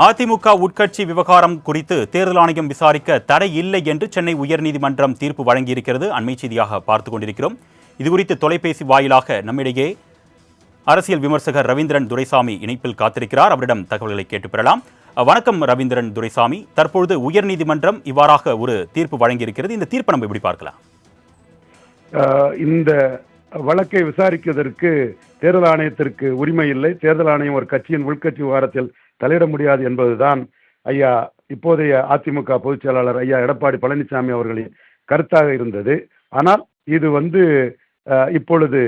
அதிமுக உட்கட்சி விவகாரம் குறித்து தேர்தல் ஆணையம் விசாரிக்க தடை இல்லை என்று சென்னை உயர்நீதிமன்றம் தீர்ப்பு வழங்கியிருக்கிறது. அண்மை செய்தியாக பார்த்துக் கொண்டிருக்கிறோம். இதுகுறித்து தொலைபேசி வாயிலாக நம்மிடையே அரசியல் விமர்சகர் ரவீந்திரன் துரைசாமி இணைப்பில் காத்திருக்கிறார். அவரிடம் தகவல்களை கேட்டு பெறலாம். வணக்கம் ரவீந்திரன் துரைசாமி. தற்பொழுது உயர்நீதிமன்றம் இவ்வாறாக ஒரு தீர்ப்பு வழங்கியிருக்கிறது. இந்த தீர்ப்பை நம்ம எப்படி பார்க்கலாம்? இந்த வழக்கை விசாரிப்பதற்கு தேர்தல் ஆணையத்திற்கு உரிமை இல்லை. தேர்தல் ஆணையம் ஒரு கட்சியின் உள்கட்சி விவகாரத்தில் தலையிட முடியாது என்பதுதான் ஐயா இப்போதைய அதிமுக பொதுச் செயலாளர் ஐயா எடப்பாடி பழனிசாமி அவர்களின் கருத்தாக இருந்தது. ஆனால் இது இப்பொழுது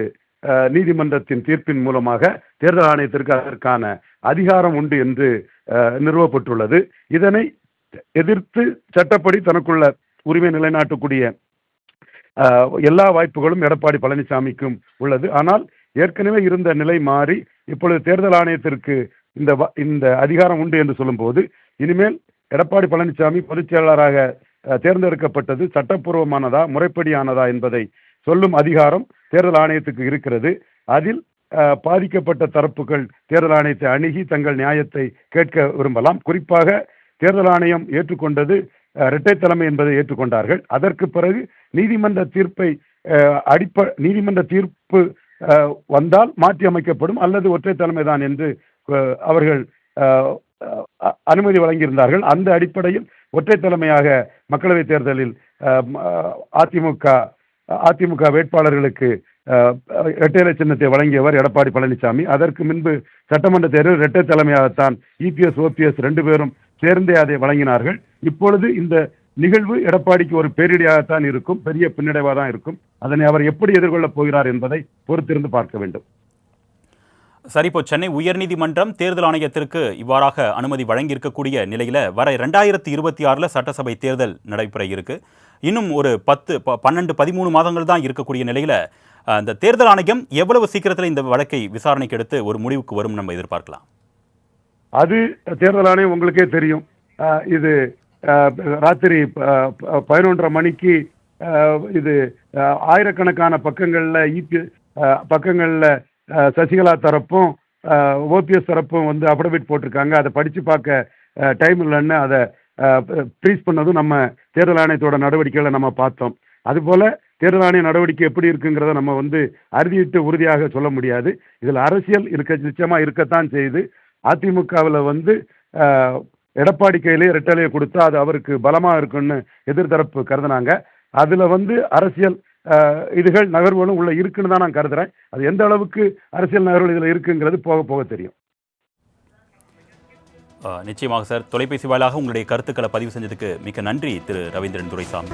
நீதிமன்றத்தின் தீர்ப்பின் மூலமாக தேர்தல் ஆணையத்திற்கு அதற்கான அதிகாரம் உண்டு என்று நிறுவப்பட்டுள்ளது. இதனை எதிர்த்து சட்டப்படி தனக்குள்ள உரிமை நிலைநாட்டக்கூடிய எல்லா வாய்ப்புகளும் எடப்பாடி பழனிசாமிக்கும் உள்ளது. ஆனால் ஏற்கனவே இருந்த நிலை மாறி இப்பொழுது தேர்தல் ஆணையத்திற்கு இந்த அதிகாரம் உண்டு என்று சொல்லும்போது இனிமேல் எடப்பாடி பழனிசாமி பொதுச் செயலாளராக தேர்ந்தெடுக்கப்பட்டது சட்டப்பூர்வமானதா முறைப்படியானதா என்பதை சொல்லும் அதிகாரம் தேர்தல் ஆணையத்துக்கு இருக்கிறது. அதில் பாதிக்கப்பட்ட தரப்புகள் தேர்தல் ஆணையத்தை அணுகி தங்கள் நியாயத்தை கேட்க விரும்பலாம். குறிப்பாக தேர்தல் ஆணையம் ஏற்றுக்கொண்டது இரட்டை தலைமை என்பதை ஏற்றுக்கொண்டார்கள். அதற்கு பிறகு நீதிமன்ற தீர்ப்பு வந்தால் மாற்றி அமைக்கப்படும் அல்லது ஒற்றை தலைமைதான் என்று அவர்கள் அனுமதி வழங்கியிருந்தார்கள். அந்த அடிப்படையில் ஒற்றை தலைமையாக மக்களவைத் தேர்தலில் அதிமுக வேட்பாளர்களுக்கு இரட்டை இலை சின்னத்தை வழங்கியவர் எடப்பாடி பழனிசாமி. அதற்கு முன்பு சட்டமன்ற தேர்தல் இரட்டை தலைமையாகத்தான் இபிஎஸ் ஓபிஎஸ் 2 பேரும் சேர்ந்தே அதை வழங்கினார்கள். இப்பொழுது இந்த நிகழ்வு எடப்பாடிக்கு ஒரு பேரிடியாகத்தான் இருக்கும், பெரிய பின்னடைவாக தான் இருக்கும். அதனை அவர் எப்படி எதிர்கொள்ளப் போகிறார் என்பதை பொறுத்திருந்து பார்க்க வேண்டும். சரி, இப்போ சென்னை உயர்நீதிமன்றம் தேர்தல் ஆணையத்திற்கு இவ்வாறாக அனுமதி வழங்கியிருக்கக்கூடிய நிலையில் வர 2026 சட்டசபை தேர்தல் நடைபெற இருக்கு. இன்னும் ஒரு 10, 12, 13 மாதங்கள் தான் இருக்கக்கூடிய நிலையில் இந்த தேர்தல் ஆணையம் எவ்வளவு சீக்கிரத்தில் இந்த வழக்கை விசாரணைக்கு எடுத்து ஒரு முடிவுக்கு வரும் நம்ம எதிர்பார்க்கலாம்? அது தேர்தல் ஆணையம் உங்களுக்கே தெரியும். இது ராத்திரி 11:30 மணிக்கு இது ஆயிரக்கணக்கான பக்கங்களில் சசிகலா தரப்பும் ஓபிஎஸ் தரப்பும் அஃபிடவிட் போட்டிருக்காங்க. அதை படித்து பார்க்க டைம் இல்லைன்னு அதை ஃப்ரீஸ் பண்ணதும் நம்ம தேர்தல் ஆணையத்தோட நடவடிக்கைகளை நம்ம பார்த்தோம். அதுபோல் தேர்தல் ஆணைய நடவடிக்கை எப்படி இருக்குங்கிறத நம்ம அறுதியிட்டு உறுதியாக சொல்ல முடியாது. இதில் அரசியல் நிச்சயமாக இருக்கத்தான் செய்யுது. அதிமுகவில் எடப்பாடி கையிலே ரெட்டலையை கொடுத்தா அது அவருக்கு பலமாக இருக்குன்னு எதிர்த்தரப்பு கருதுனாங்க. அதில் அரசியல் இதுகள் நகர்வுகளும் உள்ள இருக்குன்னு தான் நான் கருதுறேன். அது எந்த அளவுக்கு அரசியல் நகர்வுகள் இதில் இருக்குங்கிறது போக போக தெரியும். நிச்சயமாக சார். தொலைபேசி வாயிலாக உங்களுடைய கருத்துக்களை பதிவு செஞ்சதுக்கு மிக்க நன்றி திரு ரவீந்திரன் துரைசாமி.